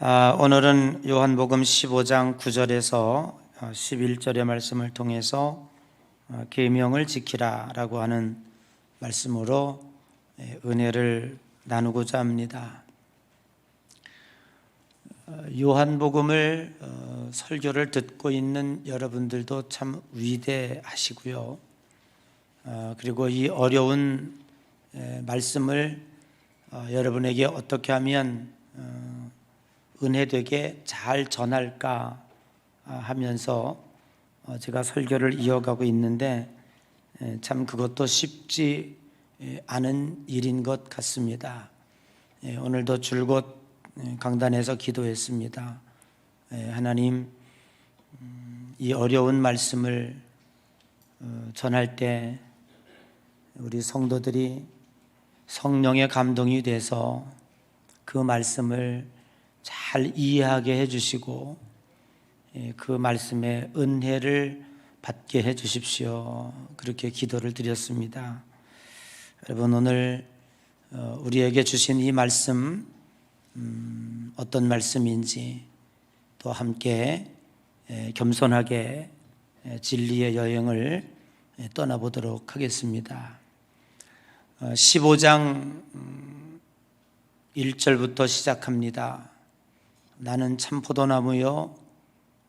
오늘은 요한복음 15장 9절에서 11절의 말씀을 통해서 계명을 지키라라고 하는 말씀으로 은혜를 나누고자 합니다. 요한복음을 설교를 듣고 있는 여러분들도 참 위대하시고요. 그리고 이 어려운 말씀을 여러분에게 어떻게 하면 은혜되게 잘 전할까 하면서 제가 설교를 이어가고 있는데 참 그것도 쉽지 않은 일인 것 같습니다. 오늘도 줄곧 강단에서 기도했습니다. 하나님, 이 어려운 말씀을 전할 때 우리 성도들이 성령의 감동이 돼서 그 말씀을 잘 이해하게 해주시고 그 말씀의 은혜를 받게 해주십시오. 그렇게 기도를 드렸습니다. 여러분, 오늘 우리에게 주신 이 말씀 어떤 말씀인지 또 함께 겸손하게 진리의 여행을 떠나보도록 하겠습니다. 15장 1절부터 시작합니다. 나는 참 포도나무요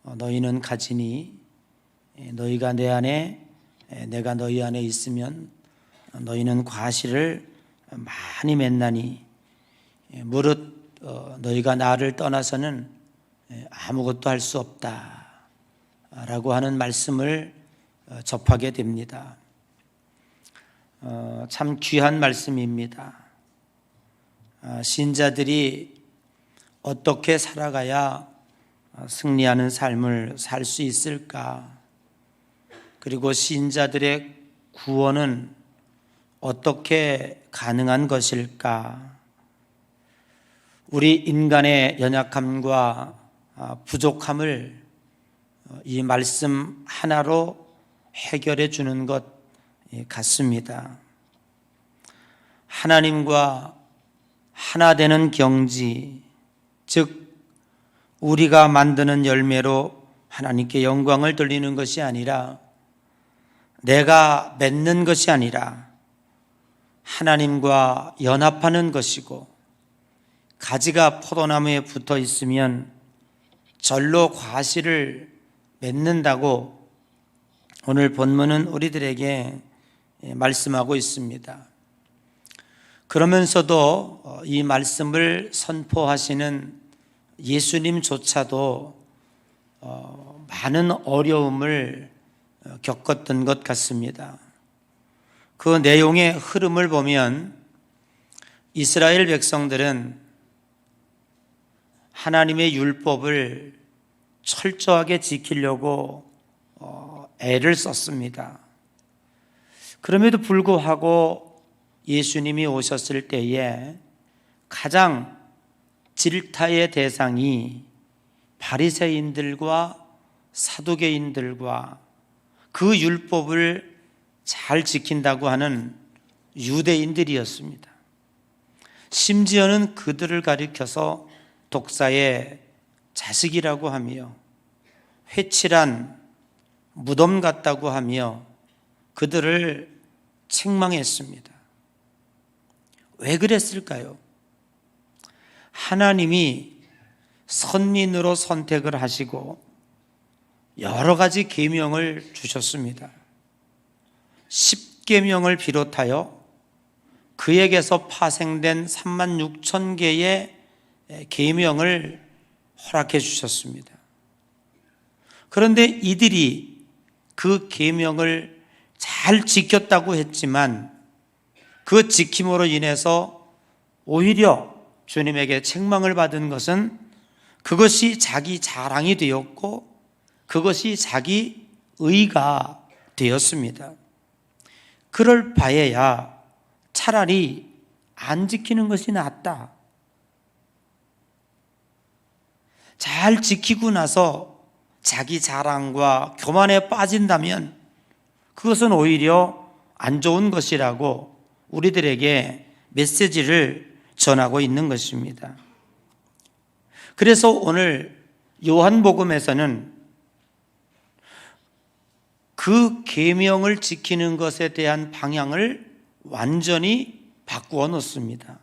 너희는 가지니 너희가 내 안에 내가 너희 안에 있으면 너희는 과실을 많이 맺나니 무릇 너희가 나를 떠나서는 아무것도 할 수 없다 라고 하는 말씀을 접하게 됩니다. 참 귀한 말씀입니다. 신자들이 어떻게 살아가야 승리하는 삶을 살 수 있을까? 그리고 신자들의 구원은 어떻게 가능한 것일까? 우리 인간의 연약함과 부족함을 이 말씀 하나로 해결해 주는 것 같습니다. 하나님과 하나 되는 경지, 즉 우리가 만드는 열매로 하나님께 영광을 돌리는 것이 아니라, 내가 맺는 것이 아니라 하나님과 연합하는 것이고, 가지가 포도나무에 붙어 있으면 절로 과실을 맺는다고 오늘 본문은 우리들에게 말씀하고 있습니다. 그러면서도 이 말씀을 선포하시는 예수님조차도 많은 어려움을 겪었던 것 같습니다. 그 내용의 흐름을 보면 이스라엘 백성들은 하나님의 율법을 철저하게 지키려고 애를 썼습니다. 그럼에도 불구하고 예수님이 오셨을 때에 가장 질타의 대상이 바리새인들과 사두개인들과 그 율법을 잘 지킨다고 하는 유대인들이었습니다. 심지어는 그들을 가리켜서 독사의 자식이라고 하며 회칠한 무덤 같다고 하며 그들을 책망했습니다. 왜 그랬을까요? 하나님이 선민으로 선택을 하시고 여러 가지 계명을 주셨습니다. 10계명을 비롯하여 그에게서 파생된 36,000개의 계명을 허락해 주셨습니다. 그런데 이들이 그 계명을 잘 지켰다고 했지만 그 지킴으로 인해서 오히려 주님에게 책망을 받은 것은 그것이 자기 자랑이 되었고 그것이 자기 의가 되었습니다. 그럴 바에야 차라리 안 지키는 것이 낫다. 잘 지키고 나서 자기 자랑과 교만에 빠진다면 그것은 오히려 안 좋은 것이라고 우리들에게 메시지를 전하고 있는 것입니다. 그래서 오늘 요한복음에서는 그 계명을 지키는 것에 대한 방향을 완전히 바꾸어 놓습니다.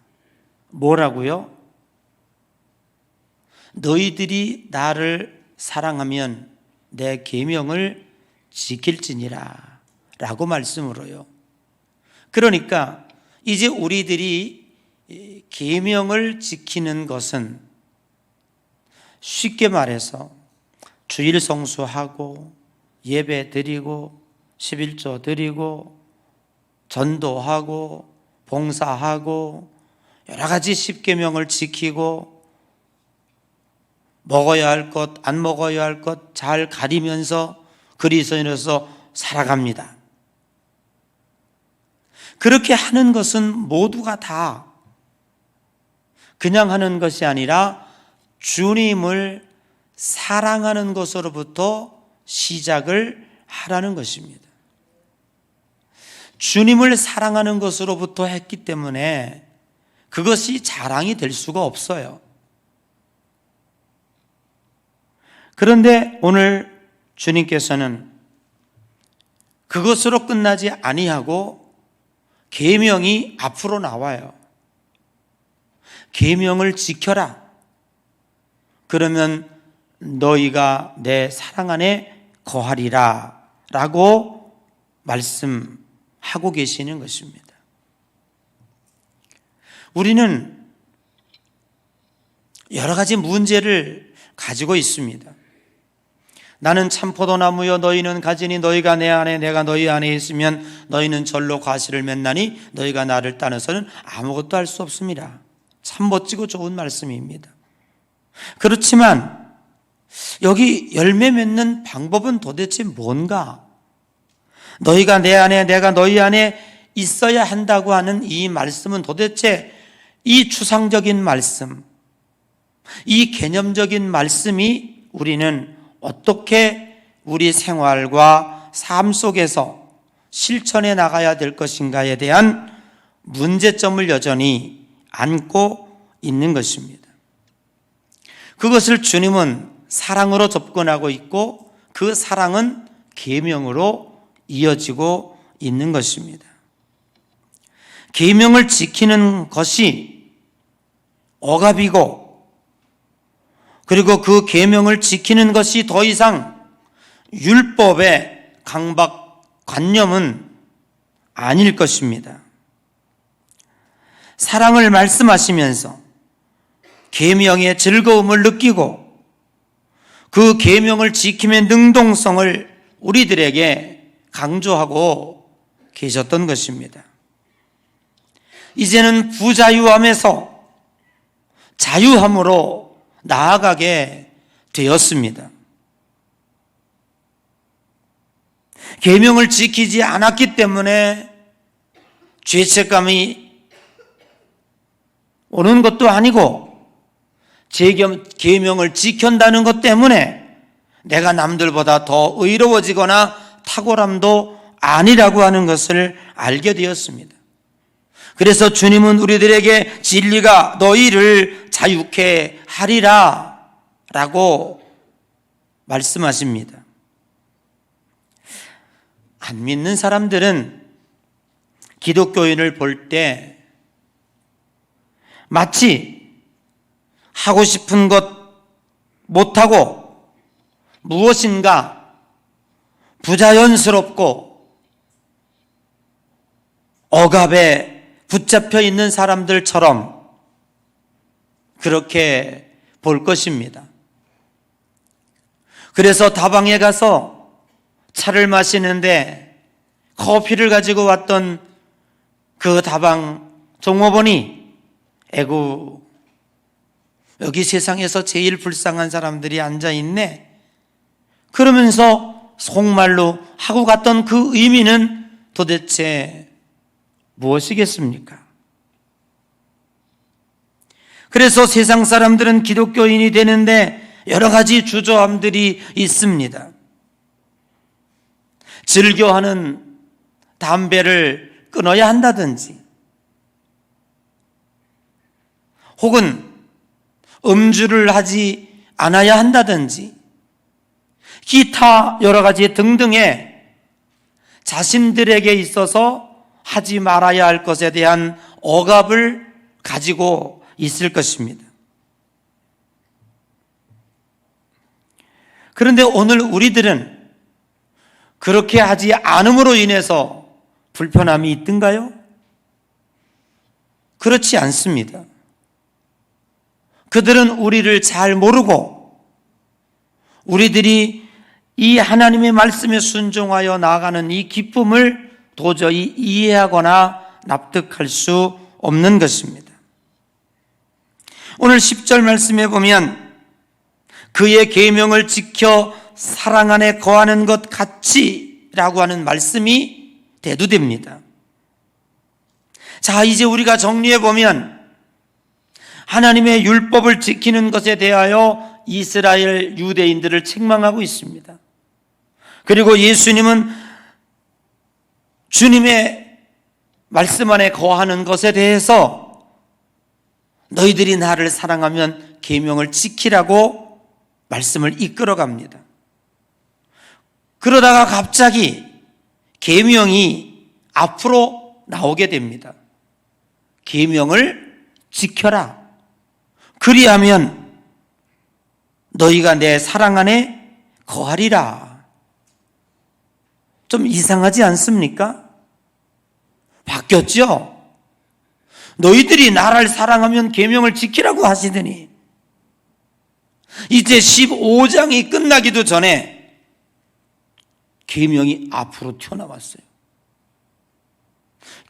뭐라고요? 너희들이 나를 사랑하면 내 계명을 지킬지니라 라고 말씀으로요. 그러니까 이제 우리들이 계명을 지키는 것은 쉽게 말해서 주일 성수하고 예배 드리고 11조 드리고 전도하고 봉사하고 여러 가지 십계명을 지키고 먹어야 할 것, 안 먹어야 할 것 잘 가리면서 그리스도인으로서 살아갑니다. 그렇게 하는 것은 모두가 다 그냥 하는 것이 아니라 주님을 사랑하는 것으로부터 시작을 하라는 것입니다. 주님을 사랑하는 것으로부터 했기 때문에 그것이 자랑이 될 수가 없어요. 그런데 오늘 주님께서는 그것으로 끝나지 아니하고 계명이 앞으로 나와요. 계명을 지켜라. 그러면 너희가 내 사랑 안에 거하리라 라고 말씀하고 계시는 것입니다. 우리는 여러 가지 문제를 가지고 있습니다. 나는 참포도나무여 너희는 가지니 너희가 내 안에 내가 너희 안에 있으면 너희는 절로 과실을 맺나니 너희가 나를 따라서는 아무것도 할 수 없습니다. 참 멋지고 좋은 말씀입니다. 그렇지만 여기 열매 맺는 방법은 도대체 뭔가? 너희가 내 안에 내가 너희 안에 있어야 한다고 하는 이 말씀은 도대체 이 추상적인 말씀, 이 개념적인 말씀이 우리는 어떻게 우리 생활과 삶 속에서 실천해 나가야 될 것인가에 대한 문제점을 여전히 안고 있는 것입니다. 그것을 주님은 사랑으로 접근하고 있고 그 사랑은 계명으로 이어지고 있는 것입니다. 계명을 지키는 것이 억압이고 그리고 그 계명을 지키는 것이 더 이상 율법의 강박관념은 아닐 것입니다. 사랑을 말씀하시면서 계명의 즐거움을 느끼고 그 계명을 지킴의 능동성을 우리들에게 강조하고 계셨던 것입니다. 이제는 부자유함에서 자유함으로 나아가게 되었습니다. 계명을 지키지 않았기 때문에 죄책감이 오는 것도 아니고 계명을 지킨다는 것 때문에 내가 남들보다 더 의로워지거나 탁월함도 아니라고 하는 것을 알게 되었습니다. 그래서 주님은 우리들에게 진리가 너희를 자유케 하리라 라고 말씀하십니다. 안 믿는 사람들은 기독교인을 볼 때 마치 하고 싶은 것 못하고 무엇인가 부자연스럽고 억압에 붙잡혀 있는 사람들처럼 그렇게 볼 것입니다. 그래서 다방에 가서 차를 마시는데 커피를 가지고 왔던 그 다방 종업원이 에구 여기 세상에서 제일 불쌍한 사람들이 앉아있네 그러면서 속말로 하고 갔던 그 의미는 도대체 무엇이겠습니까? 그래서 세상 사람들은 기독교인이 되는데 여러 가지 주저함들이 있습니다. 즐겨하는 담배를 끊어야 한다든지 혹은 음주를 하지 않아야 한다든지 기타 여러 가지 등등의 자신들에게 있어서 하지 말아야 할 것에 대한 억압을 가지고 있을 것입니다. 그런데 오늘 우리들은 그렇게 하지 않음으로 인해서 불편함이 있던가요? 그렇지 않습니다. 그들은 우리를 잘 모르고 우리들이 이 하나님의 말씀에 순종하여 나아가는 이 기쁨을 도저히 이해하거나 납득할 수 없는 것입니다. 오늘 10절 말씀에 보면 그의 계명을 지켜 사랑 안에 거하는 것 같이라고 하는 말씀이 대두됩니다. 자, 이제 우리가 정리해 보면 하나님의 율법을 지키는 것에 대하여 이스라엘 유대인들을 책망하고 있습니다. 그리고 예수님은 주님의 말씀 안에 거하는 것에 대해서 너희들이 나를 사랑하면 계명을 지키라고 말씀을 이끌어 갑니다. 그러다가 갑자기 계명이 앞으로 나오게 됩니다. 계명을 지켜라. 그리하면 너희가 내 사랑 안에 거하리라. 좀 이상하지 않습니까? 바뀌었죠? 너희들이 나를 사랑하면 계명을 지키라고 하시더니 이제 15장이 끝나기도 전에 계명이 앞으로 튀어나왔어요.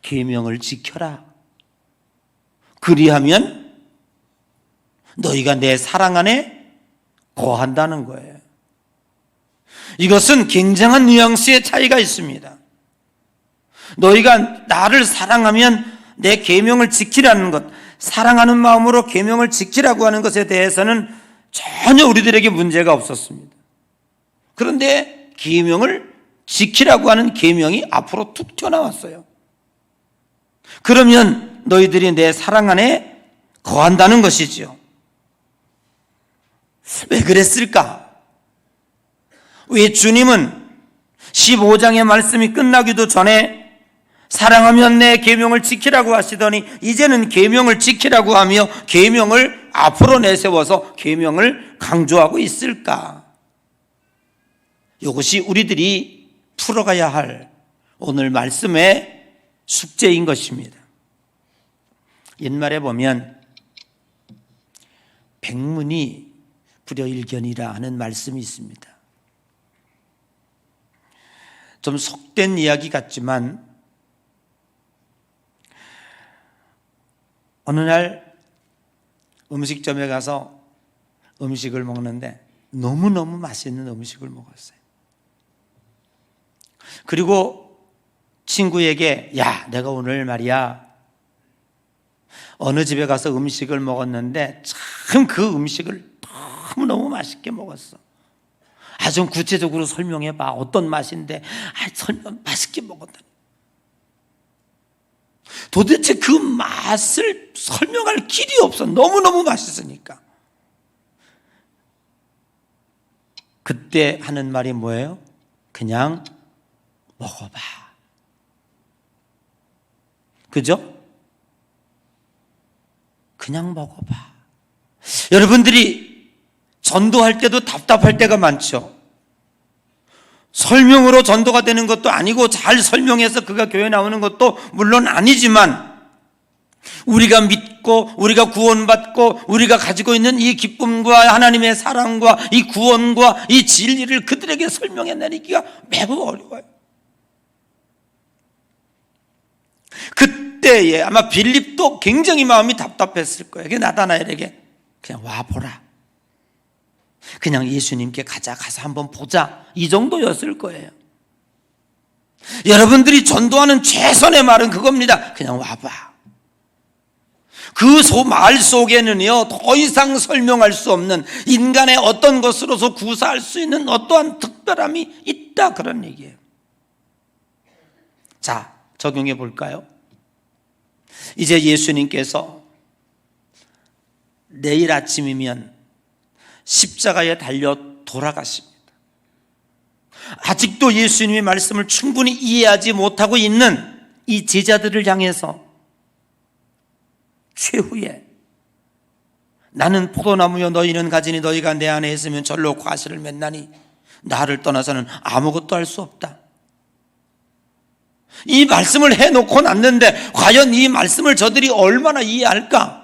계명을 지켜라. 그리하면 너희가 내 사랑 안에 거한다는 거예요. 이것은 굉장한 뉘앙스의 차이가 있습니다. 너희가 나를 사랑하면 내 계명을 지키라는 것, 사랑하는 마음으로 계명을 지키라고 하는 것에 대해서는 전혀 우리들에게 문제가 없었습니다. 그런데 계명을 지키라고 하는 계명이 앞으로 툭 튀어나왔어요. 그러면 너희들이 내 사랑 안에 거한다는 것이지요. 왜 그랬을까? 왜 주님은 15장의 말씀이 끝나기도 전에 사랑하면 내 계명을 지키라고 하시더니 이제는 계명을 지키라고 하며 계명을 앞으로 내세워서 계명을 강조하고 있을까? 이것이 우리들이 풀어가야 할 오늘 말씀의 숙제인 것입니다. 옛말에 보면 백문이 불여일견이라 하는 말씀이 있습니다. 좀 속된 이야기 같지만 어느 날 음식점에 가서 음식을 먹는데 너무너무 맛있는 음식을 먹었어요. 그리고 친구에게 야, 내가 오늘 말이야 어느 집에 가서 음식을 먹었는데 참 그 음식을 너무너무 맛있게 먹었어. 좀 구체적으로 설명해봐. 어떤 맛인데 맛있게 먹었다니. 도대체 그 맛을 설명할 길이 없어. 너무너무 맛있으니까. 그때 하는 말이 뭐예요? 그냥 먹어봐. 그죠? 그냥 먹어봐. 여러분들이 전도할 때도 답답할 때가 많죠. 설명으로 전도가 되는 것도 아니고 잘 설명해서 그가 교회에 나오는 것도 물론 아니지만 우리가 믿고 우리가 구원받고 우리가 가지고 있는 이 기쁨과 하나님의 사랑과 이 구원과 이 진리를 그들에게 설명해내기가 매우 어려워요. 그때에 아마 빌립도 굉장히 마음이 답답했을 거예요. 나다나엘에게 그냥 와보라. 그냥 예수님께 가서 한번 보자. 이 정도였을 거예요. 여러분들이 전도하는 최선의 말은 그겁니다. 그냥 와봐. 그 말 속에는요, 더 이상 설명할 수 없는 인간의 어떤 것으로서 구사할 수 있는 어떠한 특별함이 있다. 그런 얘기예요. 자, 적용해 볼까요? 이제 예수님께서 내일 아침이면 십자가에 달려 돌아가십니다. 아직도 예수님의 말씀을 충분히 이해하지 못하고 있는 이 제자들을 향해서 최후에 나는 포도나무여 너희는 가지니 너희가 내 안에 있으면 절로 과실을 맺나니 나를 떠나서는 아무것도 할 수 없다. 이 말씀을 해놓고 났는데 과연 이 말씀을 저들이 얼마나 이해할까?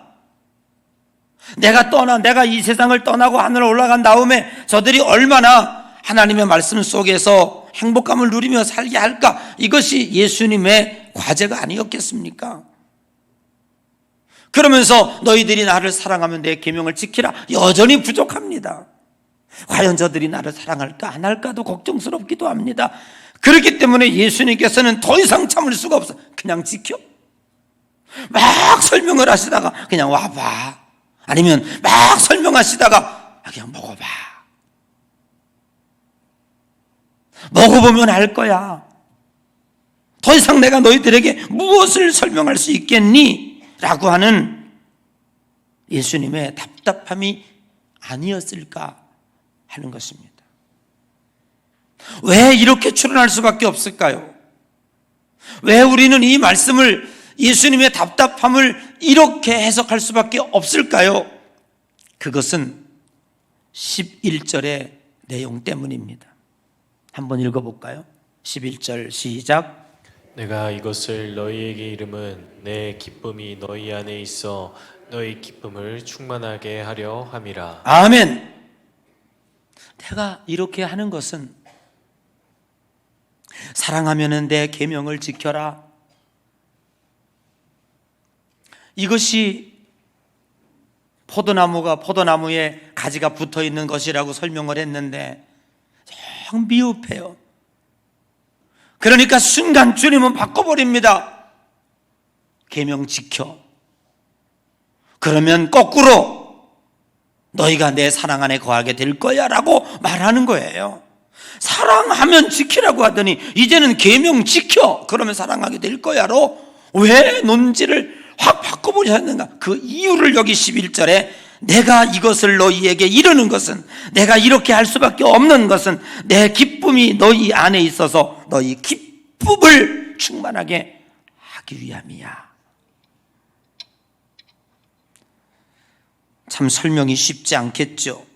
내가 이 세상을 떠나고 하늘로 올라간 다음에 저들이 얼마나 하나님의 말씀 속에서 행복감을 누리며 살게 할까? 이것이 예수님의 과제가 아니었겠습니까? 그러면서 너희들이 나를 사랑하면 내 계명을 지키라. 여전히 부족합니다. 과연 저들이 나를 사랑할까 안 할까도 걱정스럽기도 합니다. 그렇기 때문에 예수님께서는 더 이상 참을 수가 없어. 그냥 지켜. 막 설명을 하시다가 그냥 와봐. 아니면 막 설명하시다가 그냥 먹어봐. 먹어보면 알 거야. 더 이상 내가 너희들에게 무엇을 설명할 수 있겠니? 라고 하는 예수님의 답답함이 아니었을까 하는 것입니다. 왜 이렇게 출연할 수밖에 없을까요? 왜 우리는 이 말씀을 예수님의 답답함을 이렇게 해석할 수밖에 없을까요? 그것은 11절의 내용 때문입니다. 한번 읽어볼까요? 11절 시작. 내가 이것을 너희에게 이름은 내 기쁨이 너희 안에 있어 너희 기쁨을 충만하게 하려 함이라. 아멘. 내가 이렇게 하는 것은 사랑하면은 내 계명을 지켜라. 이것이 포도나무에 가지가 붙어 있는 것이라고 설명을 했는데 정 미흡해요. 그러니까 순간 주님은 바꿔버립니다. 계명 지켜. 그러면 거꾸로 너희가 내 사랑 안에 거하게 될 거야 라고 말하는 거예요. 사랑하면 지키라고 하더니 이제는 계명 지켜. 그러면 사랑하게 될 거야로 왜 논지를 확 바꿔버리셨는가? 그 이유를 여기 11절에 내가 이것을 너희에게 이르는 것은, 내가 이렇게 할 수밖에 없는 것은 내 기쁨이 너희 안에 있어서 너희 기쁨을 충만하게 하기 위함이야. 참 설명이 쉽지 않겠죠.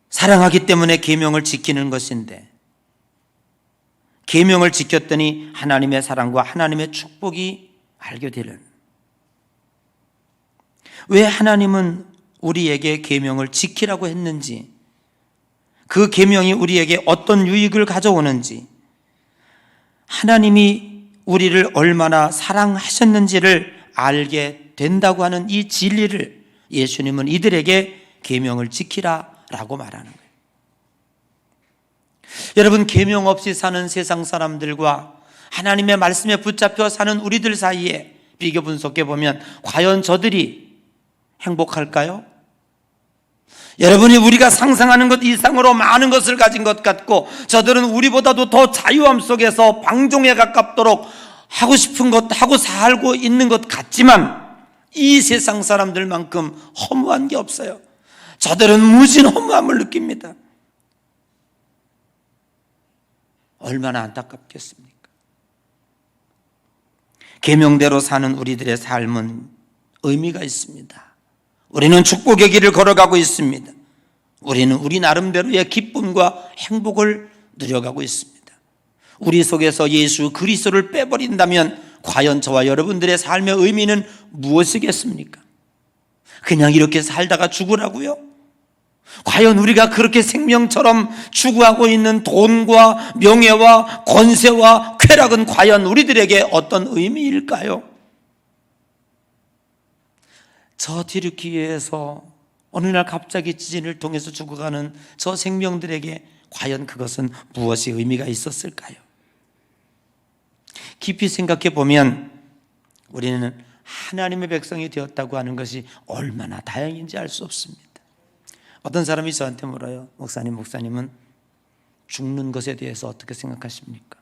사랑하기 때문에 계명을 지키는 것인데 계명을 지켰더니 하나님의 사랑과 하나님의 축복이 알게 되는, 왜 하나님은 우리에게 계명을 지키라고 했는지, 그 계명이 우리에게 어떤 유익을 가져오는지, 하나님이 우리를 얼마나 사랑하셨는지를 알게 된다고 하는 이 진리를 예수님은 이들에게 계명을 지키라라고 말하는 거예요. 여러분, 계명 없이 사는 세상 사람들과 하나님의 말씀에 붙잡혀 사는 우리들 사이에 비교 분석해 보면 과연 저들이 행복할까요? 여러분이 우리가 상상하는 것 이상으로 많은 것을 가진 것 같고 저들은 우리보다도 더 자유함 속에서 방종에 가깝도록 하고 싶은 것 하고 살고 있는 것 같지만 이 세상 사람들만큼 허무한 게 없어요. 저들은 무진 허무함을 느낍니다. 얼마나 안타깝겠습니까? 계명대로 사는 우리들의 삶은 의미가 있습니다. 우리는 축복의 길을 걸어가고 있습니다. 우리는 우리 나름대로의 기쁨과 행복을 누려가고 있습니다. 우리 속에서 예수 그리스도를 빼버린다면 과연 저와 여러분들의 삶의 의미는 무엇이겠습니까? 그냥 이렇게 살다가 죽으라고요? 과연 우리가 그렇게 생명처럼 추구하고 있는 돈과 명예와 권세와 쾌락은 과연 우리들에게 어떤 의미일까요? 저 튀르키예에서 어느 날 갑자기 지진을 통해서 죽어가는 저 생명들에게 과연 그것은 무엇이 의미가 있었을까요? 깊이 생각해 보면 우리는 하나님의 백성이 되었다고 하는 것이 얼마나 다행인지 알 수 없습니다. 어떤 사람이 저한테 물어요. 목사님은 죽는 것에 대해서 어떻게 생각하십니까?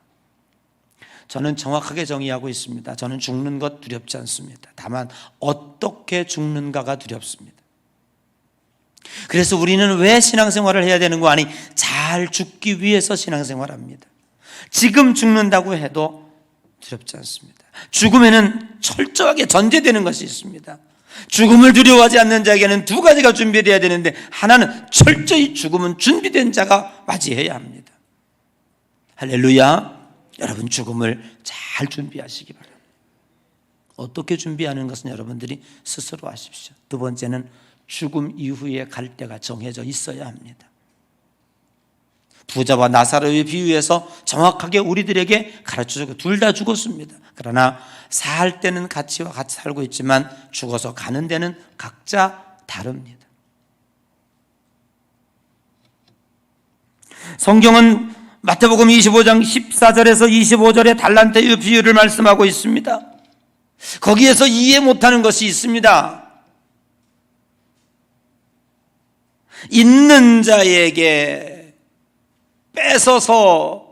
저는 정확하게 정의하고 있습니다. 저는 죽는 것 두렵지 않습니다. 다만 어떻게 죽는가가 두렵습니다. 그래서 우리는 왜 신앙생활을 해야 되는 거 아니? 잘 죽기 위해서 신앙생활합니다. 지금 죽는다고 해도 두렵지 않습니다. 죽음에는 철저하게 전제되는 것이 있습니다. 죽음을 두려워하지 않는 자에게는 두 가지가 준비되어야 되는데, 하나는 철저히 죽음은 준비된 자가 맞이해야 합니다. 할렐루야. 여러분, 죽음을 잘 준비하시기 바랍니다. 어떻게 준비하는 것은 여러분들이 스스로 하십시오. 두 번째는 죽음 이후에 갈 때가 정해져 있어야 합니다. 부자와 나사로의 비유에서 정확하게 우리들에게 가르쳐주고, 둘 다 죽었습니다. 그러나 살 때는 같이 살고 있지만 죽어서 가는 데는 각자 다릅니다. 성경은 마태복음 25장 14절에서 25절에 달란트의 비유를 말씀하고 있습니다. 거기에서 이해 못하는 것이 있습니다. 있는 자에게 뺏어서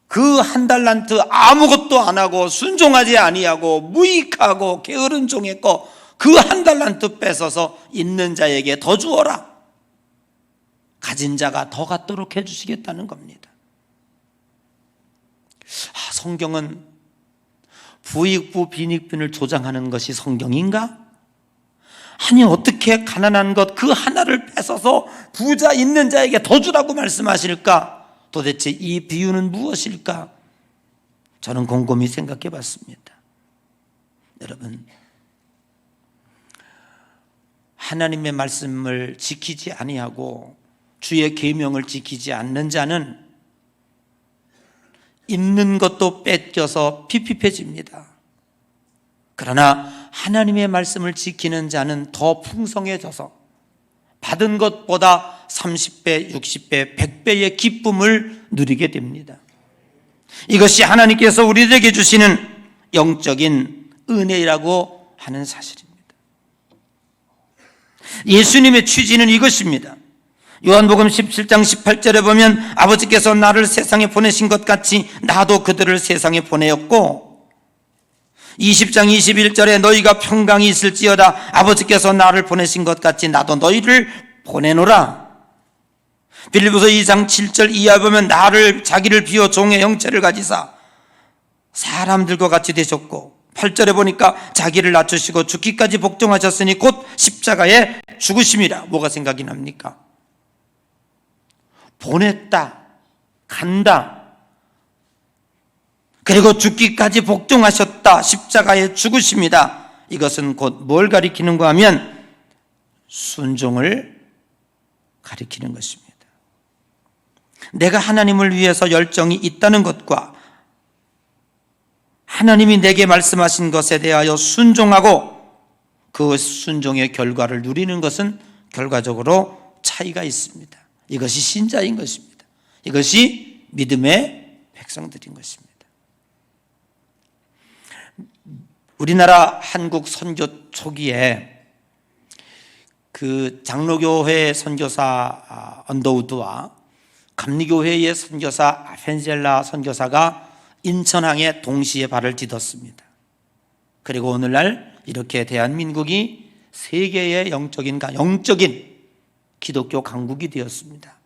그 한 달란트 아무것도 안 하고 순종하지 아니하고 무익하고 게으른 종의 거 그 한 달란트 뺏어서 있는 자에게 더 주어라. 가진 자가 더 갖도록 해주시겠다는 겁니다. 성경은 부익부 빈익빈을 조장하는 것이 성경인가? 아니, 어떻게 가난한 것 그 하나를 뺏어서 부자 있는 자에게 더 주라고 말씀하실까? 도대체 이 비유는 무엇일까? 저는 곰곰이 생각해 봤습니다. 여러분, 하나님의 말씀을 지키지 아니하고 주의 계명을 지키지 않는 자는 있는 것도 뺏겨서 피핍해집니다. 그러나 하나님의 말씀을 지키는 자는 더 풍성해져서 받은 것보다 30배, 60배, 100배의 기쁨을 누리게 됩니다. 이것이 하나님께서 우리에게 주시는 영적인 은혜라고 하는 사실입니다. 예수님의 취지는 이것입니다. 요한복음 17장 18절에 보면 아버지께서 나를 세상에 보내신 것 같이 나도 그들을 세상에 보내었고, 20장 21절에 너희가 평강이 있을지어다 아버지께서 나를 보내신 것 같이 나도 너희를 보내노라. 빌립보서 2장 7절 이하에 보면 나를 자기를 비워 종의 형체를 가지사 사람들과 같이 되셨고, 8절에 보니까 자기를 낮추시고 죽기까지 복종하셨으니 곧 십자가에 죽으심이라. 뭐가 생각이 납니까? 보냈다, 간다, 그리고 죽기까지 복종하셨다, 십자가에 죽으십니다. 이것은 곧 뭘 가리키는가 하면 순종을 가리키는 것입니다. 내가 하나님을 위해서 열정이 있다는 것과 하나님이 내게 말씀하신 것에 대하여 순종하고 그 순종의 결과를 누리는 것은 결과적으로 차이가 있습니다. 이것이 신자인 것입니다. 이것이 믿음의 백성들인 것입니다. 우리나라 한국 선교 초기에 그 장로교회 선교사 언더우드와 감리교회의 선교사 아펜젤라 선교사가 인천항에 동시에 발을 디뎠습니다. 그리고 오늘날 이렇게 대한민국이 세계의 영적인 기독교 강국이 되었습니다.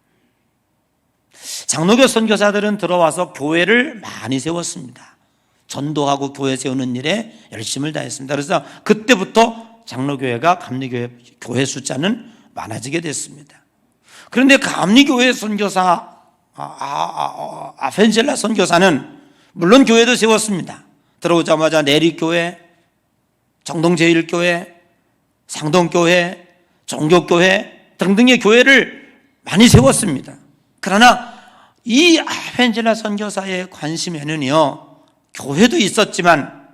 장로교 선교사들은 들어와서 교회를 많이 세웠습니다. 전도하고 교회 세우는 일에 열심을 다했습니다. 그래서 그때부터 장로교회가 감리교회 교회 숫자는 많아지게 됐습니다. 그런데 감리교회 선교사 아펜젤라 선교사는 물론 교회도 세웠습니다. 들어오자마자 내리교회, 정동제일교회, 상동교회, 종교교회 등등의 교회를 많이 세웠습니다. 그러나 이 아펜젤라 선교사의 관심에는요, 교회도 있었지만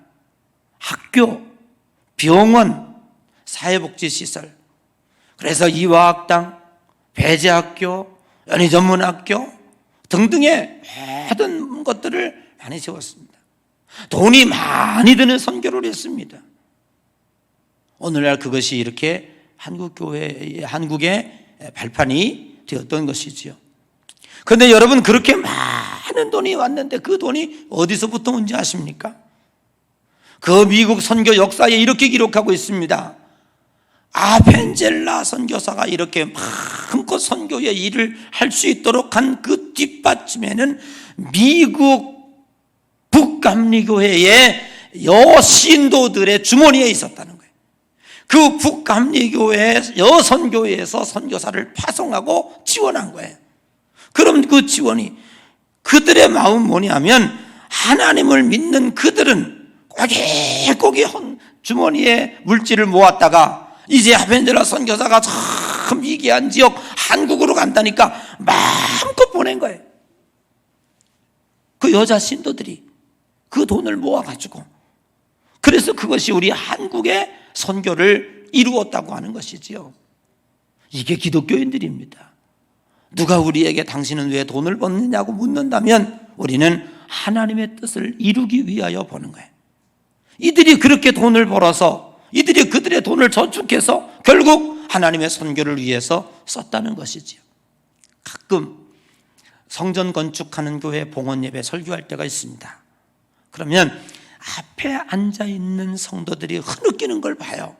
학교, 병원, 사회복지시설, 그래서 이화학당, 배재학교, 연희전문학교 등등의 모든 것들을 많이 세웠습니다. 돈이 많이 드는 선교를 했습니다. 오늘날 그것이 이렇게 한국의 발판이 되었던 것이지요. 그런데 여러분, 그렇게 많은 돈이 왔는데 그 돈이 어디서부터 온지 아십니까? 그 미국 선교 역사에 이렇게 기록하고 있습니다. 아벤젤라 선교사가 이렇게 마음껏 선교의 일을 할 수 있도록 한 그 뒷받침에는 미국 북감리교회의 여신도들의 주머니에 있었다는 거예요. 그 북감리교회 여선교회에서 선교사를 파송하고 지원한 거예요. 그럼 그 지원이, 그들의 마음 뭐냐면, 하나님을 믿는 그들은 꼬깃꼬깃 주머니에 물질을 모았다가 이제 아벤젤라 선교사가 참 희귀한 지역 한국으로 간다니까 마음껏 보낸 거예요. 그 여자 신도들이 그 돈을 모아가지고, 그래서 그것이 우리 한국의 선교를 이루었다고 하는 것이지요. 이게 기독교인들입니다. 누가 우리에게 당신은 왜 돈을 버느냐고 묻는다면 우리는 하나님의 뜻을 이루기 위하여 버는 거예요. 이들이 그렇게 돈을 벌어서, 이들이 그들의 돈을 저축해서 결국 하나님의 선교를 위해서 썼다는 것이지요. 가끔 성전 건축하는 교회 봉헌 예배 설교할 때가 있습니다. 그러면 앞에 앉아있는 성도들이 흐느끼는 걸 봐요.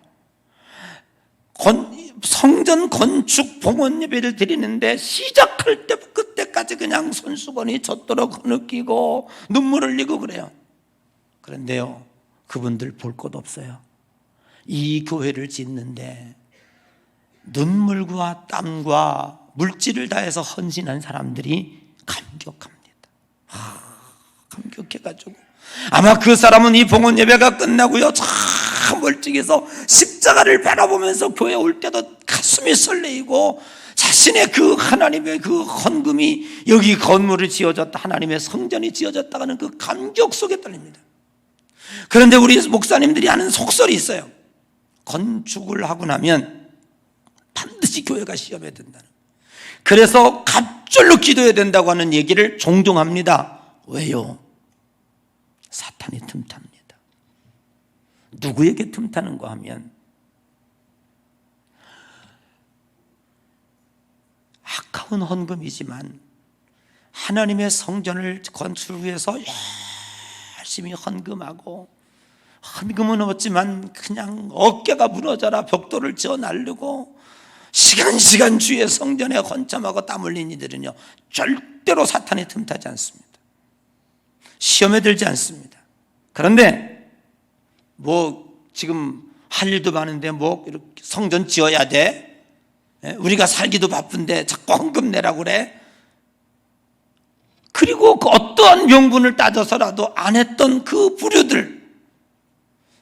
성전 건축 봉헌 예배를 드리는데 시작할 때 그때까지 그냥 손수건이 젖도록 흐느끼고 눈물 흘리고 그래요. 그런데요, 그분들 볼 것 없어요. 이 교회를 짓는데 눈물과 땀과 물질을 다해서 헌신한 사람들이 감격합니다. 감격해가지고 아마 그 사람은 이 봉헌 예배가 끝나고요, 참 멀찍이서 십자가를 바라보면서 교회 올 때도 가슴이 설레이고, 자신의 그 하나님의 그 헌금이 여기 건물을 지어졌다, 하나님의 성전이 지어졌다는 그 감격 속에 떨립니다. 그런데 우리 목사님들이 하는 속설이 있어요. 건축을 하고 나면 반드시 교회가 시험해야 된다는, 그래서 갑절로 기도해야 된다고 하는 얘기를 종종 합니다. 왜요? 사탄이 틈탑니다. 누구에게 틈타는가 하면, 아까운 헌금이지만 하나님의 성전을 건축을 위해서 열심히 헌금하고, 헌금은 없지만 그냥 어깨가 무너져라 벽돌을 지어 날르고 시간 주위에 성전에 헌참하고 땀 흘린 이들은요, 절대로 사탄이 틈타지 않습니다. 시험에 들지 않습니다. 그런데 지금 할 일도 많은데 이렇게 성전 지어야 돼? 우리가 살기도 바쁜데 자꾸 헌금 내라고 그래? 그리고 그 어떠한 명분을 따져서라도 안 했던 그 부류들,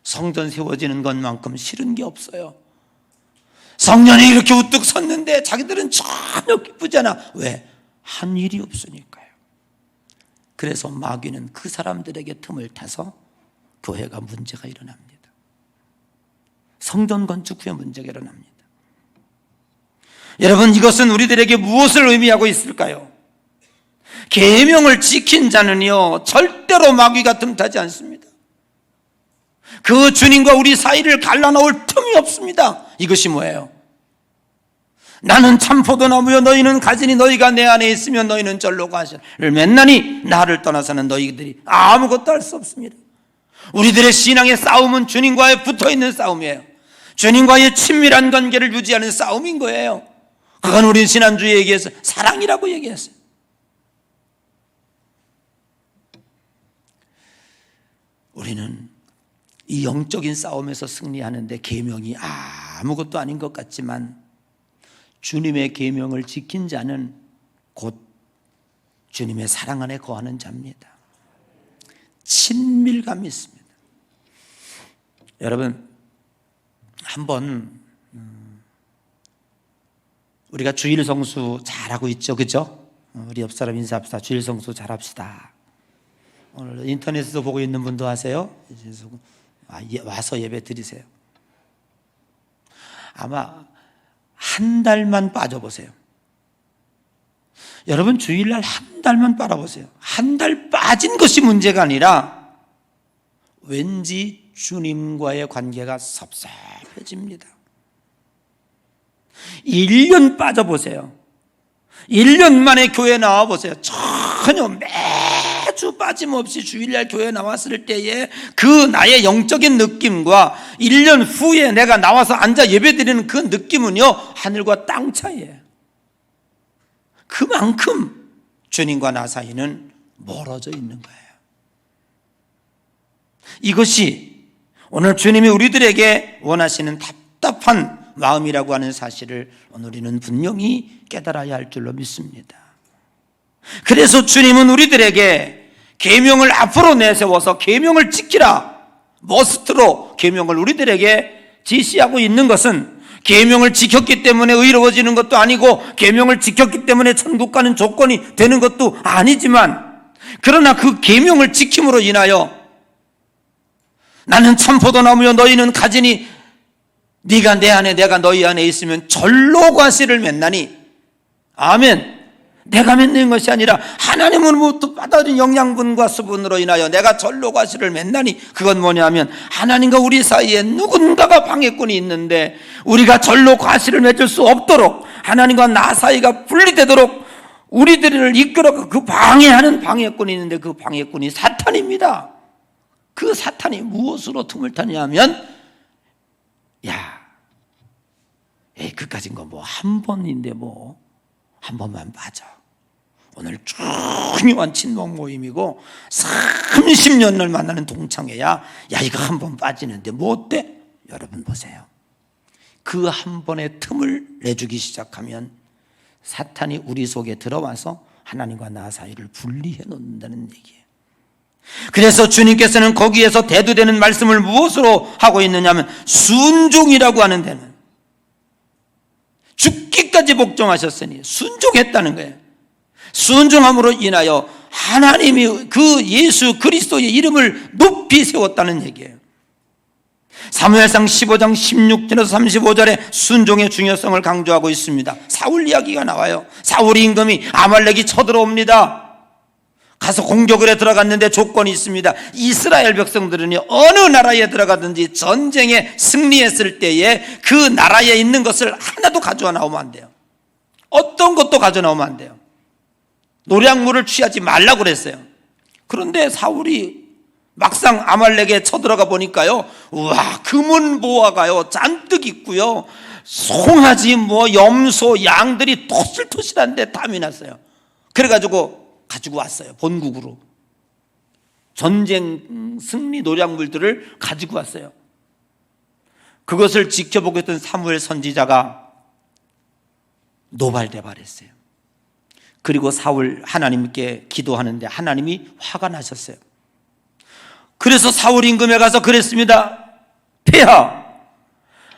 성전 세워지는 것만큼 싫은 게 없어요. 성전이 이렇게 우뚝 섰는데 자기들은 전혀 기쁘지 않아. 왜? 한 일이 없으니까요. 그래서 마귀는 그 사람들에게 틈을 타서 교회가 문제가 일어납니다. 성전 건축 후에 문제가 일어납니다. 여러분, 이것은 우리들에게 무엇을 의미하고 있을까요? 계명을 지킨 자는요, 절대로 마귀가 틈타지 않습니다. 그 주님과 우리 사이를 갈라놓을 틈이 없습니다. 이것이 뭐예요? 나는 참 포도나무여 너희는 가지니 너희가 내 안에 있으면 너희는 절로 가시를 맺나니 나를 떠나서는 너희들이 아무것도 할 수 없습니다. 우리들의 신앙의 싸움은 주님과의 붙어있는 싸움이에요. 주님과의 친밀한 관계를 유지하는 싸움인 거예요. 그건 우리 지난주에 얘기해서 사랑이라고 얘기했어요. 우리는 이 영적인 싸움에서 승리하는데 계명이 아무것도 아닌 것 같지만, 주님의 계명을 지킨 자는 곧 주님의 사랑 안에 거하는 자입니다. 친밀감이 있습니다. 여러분, 한번 우리가 주일 성수 잘하고 있죠, 그죠? 우리 옆 사람 인사합시다. 주일 성수 잘합시다. 오늘 인터넷에서 보고 있는 분도 하세요. 와서 예배 드리세요. 아마 한 달만 빠져보세요. 여러분, 주일날 한 달만 빨아보세요. 한 달 빠진 것이 문제가 아니라 왠지 주님과의 관계가 섭섭해집니다. 1년 빠져보세요. 1년 만에 교회 나와 보세요. 전혀 매주 빠짐없이 주일날 교회 나왔을 때에 그 나의 영적인 느낌과 1년 후에 내가 나와서 앉아 예배드리는 그 느낌은요, 하늘과 땅 차이예요. 그만큼 주님과 나 사이는 멀어져 있는 거예요. 이것이 오늘 주님이 우리들에게 원하시는 답답한 마음이라고 하는 사실을 우리는 분명히 깨달아야 할 줄로 믿습니다. 그래서 주님은 우리들에게 계명을 앞으로 내세워서 계명을 지키라, 머스트로 계명을 우리들에게 지시하고 있는 것은 계명을 지켰기 때문에 의로워지는 것도 아니고 계명을 지켰기 때문에 천국 가는 조건이 되는 것도 아니지만, 그러나 그 계명을 지킴으로 인하여 나는 참포도나무여 너희는 가지니 네가 내 안에 내가 너희 안에 있으면 절로 과실을 맺나니, 아멘. 내가 맺는 것이 아니라 하나님으로부터 받아들인 영양분과 수분으로 인하여 내가 절로 과실을 맺나니, 그건 뭐냐면 하나님과 우리 사이에 누군가가 방해꾼이 있는데 우리가 절로 과실을 맺을 수 없도록, 하나님과 나 사이가 분리되도록 우리들을 이끌어 그 방해하는 방해꾼이 있는데, 그 방해꾼이 사탄입니다. 그 사탄이 무엇으로 틈을 타냐면, 그까진 거 뭐 한 번인데 뭐 한 번만 빠져. 오늘 중요한 친목 모임이고 30년을 만나는 동창회야. 이거 한 번 빠지는데 뭐 어때? 여러분 보세요. 그 한 번의 틈을 내주기 시작하면 사탄이 우리 속에 들어와서 하나님과 나 사이를 분리해 놓는다는 얘기예요. 그래서 주님께서는 거기에서 대두되는 말씀을 무엇으로 하고 있느냐면 순종이라고 하는 데는, 죽기까지 복종하셨으니 순종했다는 거예요. 순종함으로 인하여 하나님이 그 예수 그리스도의 이름을 높이 세웠다는 얘기예요. 사무엘상 15장 16절에서 35절에 순종의 중요성을 강조하고 있습니다. 사울 이야기가 나와요. 사울이 임금이 아말렉이 쳐들어옵니다. 가서 공격을 해 들어갔는데 조건이 있습니다. 이스라엘 백성들은 어느 나라에 들어가든지 전쟁에 승리했을 때에 그 나라에 있는 것을 하나도 가져와 나오면 안 돼요. 어떤 것도 가져와 나오면 안 돼요. 노략물을 취하지 말라고 그랬어요. 그런데 사울이 막상 아말렉에 쳐들어가 보니까요, 우와, 금은 보화가요 잔뜩 있고요, 송아지 염소 양들이 토실토실한데 땀이 났어요. 그래가지고 가지고 왔어요. 본국으로 전쟁 승리 노략물들을 가지고 왔어요. 그것을 지켜보고 있던 사무엘 선지자가 노발대발했어요. 그리고 사울 하나님께 기도하는데 하나님이 화가 나셨어요. 그래서 사울 임금에 가서 그랬습니다. 폐하,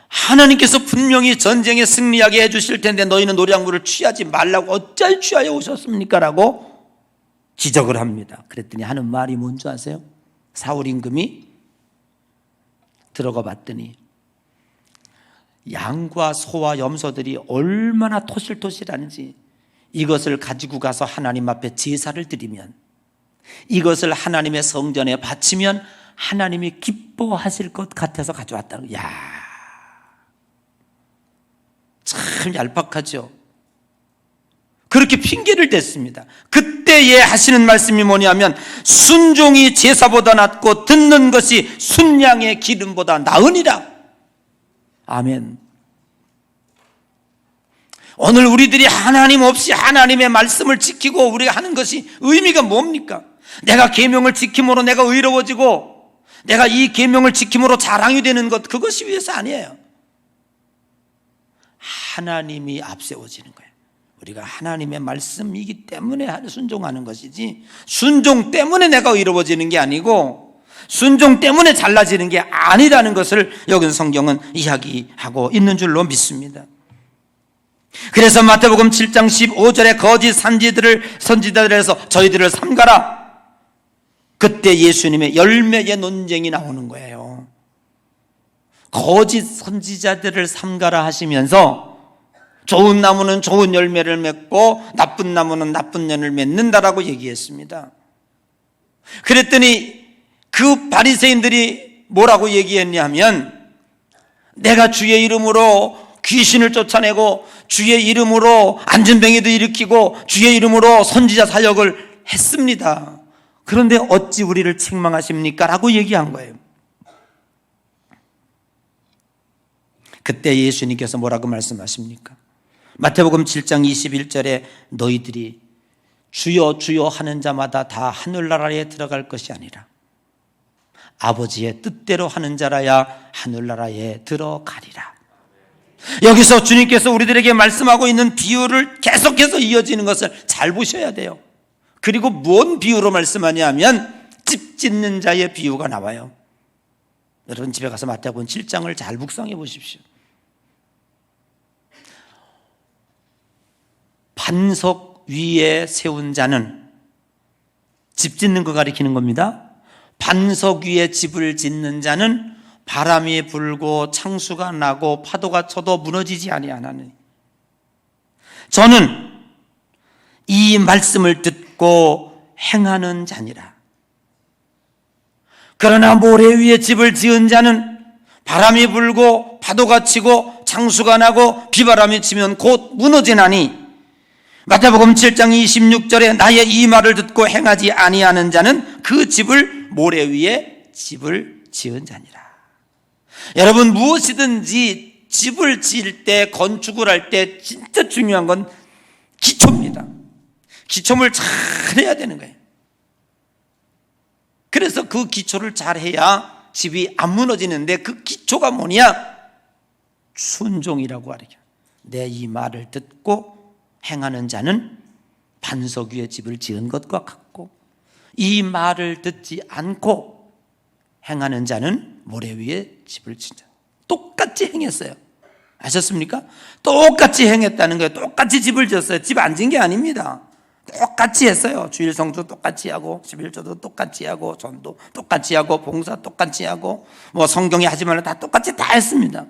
하나님께서 분명히 전쟁에 승리하게 해주실 텐데 너희는 노략물을 취하지 말라고 어찌 취하여 오셨습니까? 라고 지적을 합니다. 그랬더니 하는 말이 뭔지 아세요? 사울 임금이 들어가 봤더니 양과 소와 염소들이 얼마나 토실토실한지, 이것을 가지고 가서 하나님 앞에 제사를 드리면, 이것을 하나님의 성전에 바치면 하나님이 기뻐하실 것 같아서 가져왔다는 거예요. 참 얄팍하죠. 그렇게 핑계를 댔습니다. 그때에 하시는 말씀이 뭐냐면 순종이 제사보다 낫고 듣는 것이 순양의 기름보다 나으니라. 아멘. 오늘 우리들이 하나님 없이 하나님의 말씀을 지키고 우리가 하는 것이 의미가 뭡니까? 내가 계명을 지킴으로 내가 의로워지고 내가 이 계명을 지킴으로 자랑이 되는 것, 그것이 위해서 아니에요. 하나님이 앞세워지는 거예요. 우리가 하나님의 말씀이기 때문에 순종하는 것이지, 순종 때문에 내가 의로워지는 게 아니고 순종 때문에 잘나지는 게 아니라는 것을 여기 성경은 이야기하고 있는 줄로 믿습니다. 그래서 마태복음 7장 15절에 거짓 선지자들에서 저희들을 삼가라, 그때 예수님의 열매의 논쟁이 나오는 거예요. 거짓 선지자들을 삼가라 하시면서 좋은 나무는 좋은 열매를 맺고 나쁜 나무는 나쁜 열매를 맺는다라고 얘기했습니다. 그랬더니 그 바리새인들이 뭐라고 얘기했냐면, 내가 주의 이름으로 귀신을 쫓아내고 주의 이름으로 안전뱅이도 일으키고 주의 이름으로 선지자 사역을 했습니다. 그런데 어찌 우리를 책망하십니까? 라고 얘기한 거예요. 그때 예수님께서 뭐라고 말씀하십니까? 마태복음 7장 21절에 너희들이 주여 주여 하는 자마다 다 하늘나라에 들어갈 것이 아니라 아버지의 뜻대로 하는 자라야 하늘나라에 들어가리라. 여기서 주님께서 우리들에게 말씀하고 있는 비유를 계속해서 이어지는 것을 잘 보셔야 돼요. 그리고 뭔 비유로 말씀하냐 하면 집 짓는 자의 비유가 나와요. 여러분 집에 가서 마태복음 7장을 잘 묵상해 보십시오. 반석 위에 세운 자는 집 짓는 거 가리키는 겁니다. 반석 위에 집을 짓는 자는 바람이 불고 창수가 나고 파도가 쳐도 무너지지 아니하나니 저는 이 말씀을 듣고 행하는 자니라. 그러나 모래 위에 집을 지은 자는 바람이 불고 파도가 치고 창수가 나고 비바람이 치면 곧 무너지나니 마태복음 7장 26절에 나의 이 말을 듣고 행하지 아니하는 자는 그 집을 모래 위에 집을 지은 자니라. 여러분 무엇이든지 집을 지을 때 건축을 할 때 진짜 중요한 건 기초입니다. 기초를 잘 해야 되는 거예요. 그래서 그 기초를 잘 해야 집이 안 무너지는데 그 기초가 뭐냐? 순종이라고 하죠. 내 이 말을 듣고 행하는 자는 반석 위에 집을 지은 것과 같고 이 말을 듣지 않고 행하는 자는 모래 위에 집을 지은 자. 똑같이 행했어요. 아셨습니까? 똑같이 행했다는 거예요. 똑같이 집을 지었어요. 집 안 지은 게 아닙니다. 똑같이 했어요. 주일 성수 똑같이 하고 11조도 똑같이 하고 전도 똑같이 하고 봉사 똑같이 하고 뭐 성경에 하지 말라 다 똑같이 다 했습니다.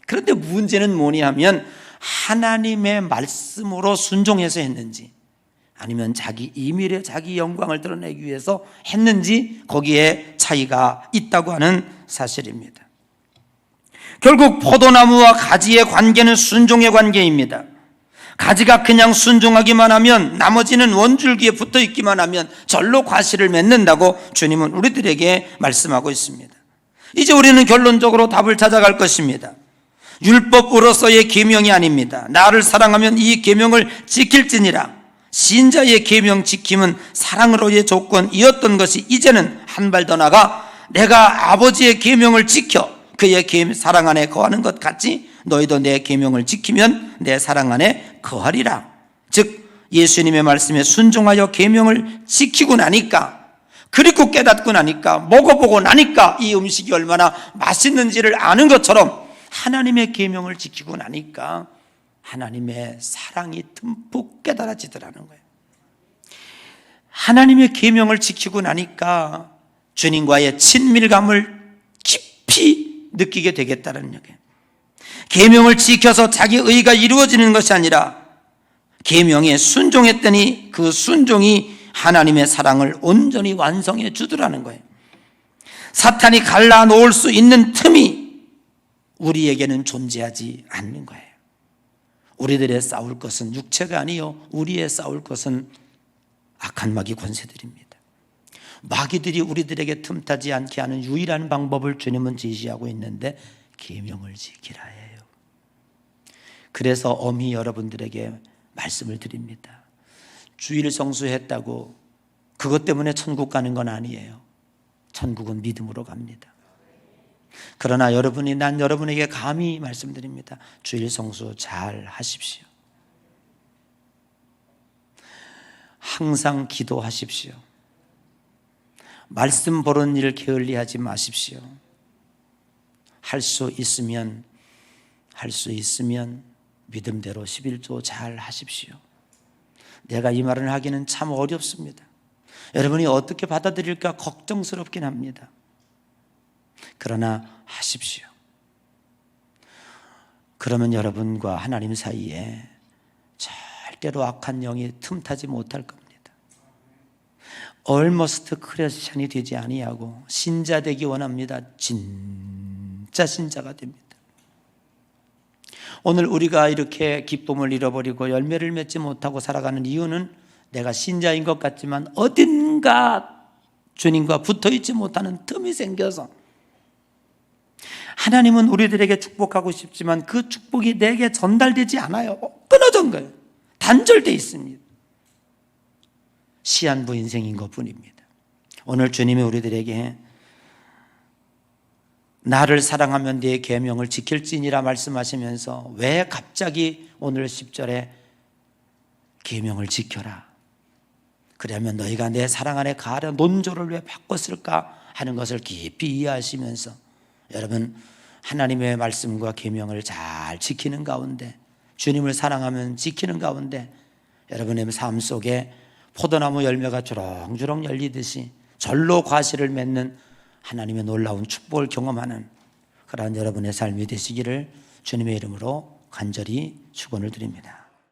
그런데 문제는 뭐냐 하면 하나님의 말씀으로 순종해서 했는지 아니면 자기 이밀에 자기 영광을 드러내기 위해서 했는지 거기에 차이가 있다고 하는 사실입니다. 결국 포도나무와 가지의 관계는 순종의 관계입니다. 가지가 그냥 순종하기만 하면 나머지는 원줄기에 붙어 있기만 하면 절로 과실을 맺는다고 주님은 우리들에게 말씀하고 있습니다. 이제 우리는 결론적으로 답을 찾아갈 것입니다. 율법으로서의 계명이 아닙니다. 나를 사랑하면 이 계명을 지킬지니라. 신자의 계명 지킴은 사랑으로의 조건이었던 것이 이제는 한 발 더 나가 내가 아버지의 계명을 지켜 그의 사랑 안에 거하는 것 같이 너희도 내 계명을 지키면 내 사랑 안에 거하리라. 즉 예수님의 말씀에 순종하여 계명을 지키고 나니까 그리고 깨닫고 나니까 먹어보고 나니까 이 음식이 얼마나 맛있는지를 아는 것처럼 하나님의 계명을 지키고 나니까 하나님의 사랑이 듬뿍 깨달아지더라는 거예요. 하나님의 계명을 지키고 나니까 주님과의 친밀감을 깊이 느끼게 되겠다는 얘기예요. 계명을 지켜서 자기 의가 이루어지는 것이 아니라 계명에 순종했더니 그 순종이 하나님의 사랑을 온전히 완성해 주더라는 거예요. 사탄이 갈라놓을 수 있는 틈이 우리에게는 존재하지 않는 거예요. 우리들의 싸울 것은 육체가 아니요 우리의 싸울 것은 악한 마귀 권세들입니다. 마귀들이 우리들에게 틈타지 않게 하는 유일한 방법을 주님은 제시하고 있는데 계명을 지키라 해요. 그래서 엄히 여러분들에게 말씀을 드립니다. 주일 성수했다고 그것 때문에 천국 가는 건 아니에요. 천국은 믿음으로 갑니다. 그러나 난 여러분에게 감히 말씀드립니다. 주일 성수 잘 하십시오. 항상 기도하십시오. 말씀 보는 일 게을리하지 마십시오. 할 수 있으면 믿음대로 11조 잘 하십시오. 내가 이 말을 하기는 참 어렵습니다. 여러분이 어떻게 받아들일까 걱정스럽긴 합니다. 그러나 하십시오. 그러면 여러분과 하나님 사이에 절대로 악한 영이 틈타지 못할 겁니다. Almost 크리스찬이 되지 아니하고 신자 되기 원합니다. 진짜 신자가 됩니다. 오늘 우리가 이렇게 기쁨을 잃어버리고 열매를 맺지 못하고 살아가는 이유는 내가 신자인 것 같지만 어딘가 주님과 붙어있지 못하는 틈이 생겨서, 하나님은 우리들에게 축복하고 싶지만 그 축복이 내게 전달되지 않아요. 끊어진 거예요. 단절되어 있습니다. 시한부 인생인 것뿐입니다. 오늘 주님이 우리들에게 나를 사랑하면 네 계명을 지킬지니라 말씀하시면서 왜 갑자기 오늘 10절에 계명을 지켜라, 그러면 너희가 내 사랑 안에 가려 논조를 왜 바꿨을까 하는 것을 깊이 이해하시면서 여러분 하나님의 말씀과 계명을 잘 지키는 가운데, 주님을 사랑하면 지키는 가운데 여러분의 삶 속에 포도나무 열매가 주렁주렁 열리듯이 절로 과실을 맺는 하나님의 놀라운 축복을 경험하는 그러한 여러분의 삶이 되시기를 주님의 이름으로 간절히 축원을 드립니다.